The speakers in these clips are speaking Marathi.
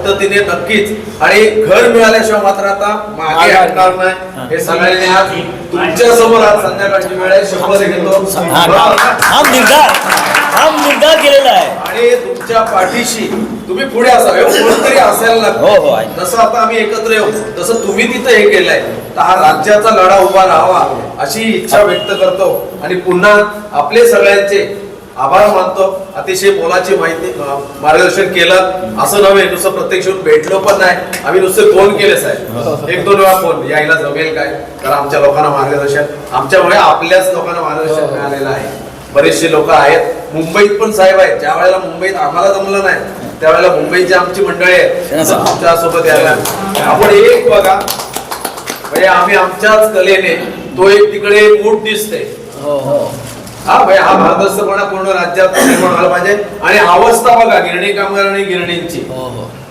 पद्धतीने नक्कीच आणि घर मिळाल्याशिवाय मात्र आता मागे हटणार नाही हे सगळ्यांनी आज तुमच्या समोर आज संध्याकाळची वेळ आहे शपथ घेतो निर्धार केलेला आहे आणि तुमच्या पाठीशी तुम्ही पुढे असावे कोणतरी असायला लागतो जसं आता आम्ही एकत्र येऊ तसं तुम्ही तिथं हे केलंय तर हा राज्याचा लढा उभा राहावा अशी इच्छा व्यक्त करतो आणि पुन्हा आपले सगळ्यांचे आभार मानतो अतिशय मोलाची माहिती मार्गदर्शन केलं असं नव्हे नुसतं प्रत्यक्ष भेटलो पण नाही आम्ही नुसते फोन केले साहेब 1-2 वेळा फोन यायला जमेल काय तर आमच्या लोकांना मार्गदर्शन आमच्यामुळे आपल्याच लोकांना मार्गदर्शन मिळालेलं आहे बरेचसे लोक आहेत मुंबईत पण साहेब आहेत ज्या वेळेला मुंबईत आम्हाला जमलं नाही त्यावेळेला मुंबईची आमची मंडळी आहेत आमच्या सोबत यायला आपण एक बघा म्हणजे आम्ही आमच्याच कलेने तो एक तिकडे मूठ दिसते हा भाई हा भारदस्तपणा पूर्ण राज्यात निर्माण व्हायला पाहिजे आणि अवस्था बघा गिरणी कामगार आणि गिरणींची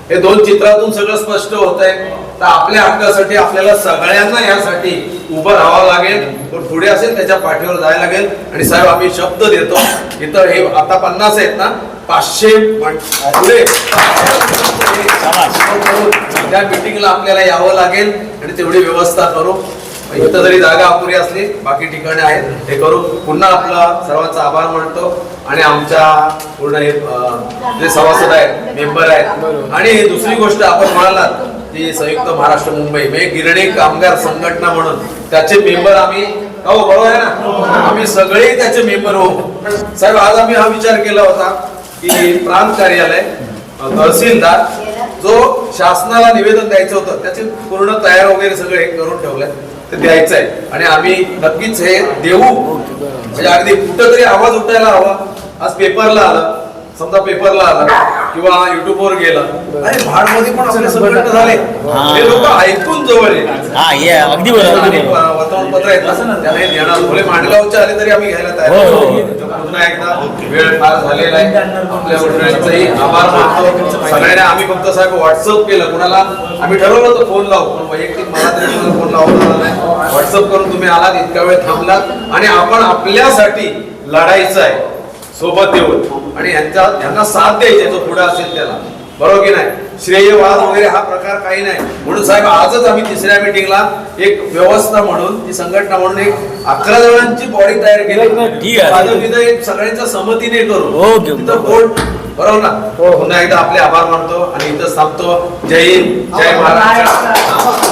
हे दोन चित्रातून सगळं स्पष्ट होत आहे तर आपल्या हक्कासाठी आपल्याला सगळ्यांना यासाठी उभं राहावं लागेल पण पुढे असेल त्याच्या पाठीवर जायला लागेल आणि साहेब आम्ही शब्द देतो इथं हे आता 50 आहेत ना 500 पुढे त्या मीटिंगला आपल्याला यावं लागेल आणि तेवढी व्यवस्था करू इथं जरी जागा अपुरी असली बाकी ठिकाणी आहेत हे करू पुन्हा आपला सर्वांचा आभार मानतो आणि आमच्या पूर्ण जे सभासद आहेत मेंबर आहेत आणि दुसरी गोष्ट आपण म्हणालात ती संयुक्त महाराष्ट्र मुंबई म्हणजे गिरणी कामगार संघटना म्हणून त्याचे मेंबर आम्ही हो बरोबर आहे ना आम्ही सगळे त्याचे मेंबर हो साहेब आज आम्ही हा विचार केला होता की प्रांत कार्यालय तहसीलदार जो शासनाला निवेदन द्यायचं होतं त्याचे पूर्ण तयार वगैरे सगळे करून ठेवलंय ते द्यायचं आहे आणि आम्ही नक्कीच हे देऊ म्हणजे अगदी कुठंतरी आवाज उठायला हवा आज पेपरला आलं समजा पेपरला आला किंवा युट्यूबवर गेला अरे भाडमध्ये पण आपले संघटना झाले हे लोक ऐकून जवळ अगदी वर्तमानपत्र आहेत ना त्याने देणार भले मांडगावचे आले तरी आम्ही घ्यायला तयार पुन्हा एकदा वेळ फार झालेला आहे आपल्या मंडळींचाही आभार मानतो सगळ्यांना आम्ही फक्त साहेब व्हॉट्सअप केलं कुणाला आम्ही ठरवलं होतं फोन लावू पण वैयक्तिक मला तरी फोन लावला नाही व्हॉट्सअप करून तुम्ही आलात इतका वेळ थांबलात आणि आपण आपल्यासाठी लढायचं आहे सोबत येऊन आणि यांना साथ द्यायचे जो पुढे असेल त्याला बरोबर की नाही श्रेयवाद वगैरे हा प्रकार काही नाही म्हणून साहेब आजच आम्ही तिसऱ्या मीटिंगला एक व्यवस्था म्हणून ती संघटना म्हणून एक 11 जणांची बॉडी तयार केली एक सगळ्यांच्या समतीने करू तिथं बोर्ड बरोबर ना पुन्हा एकदा आपले आभार मानतो आणि इथं थांबतो जय हिंद जय महाराष्ट्र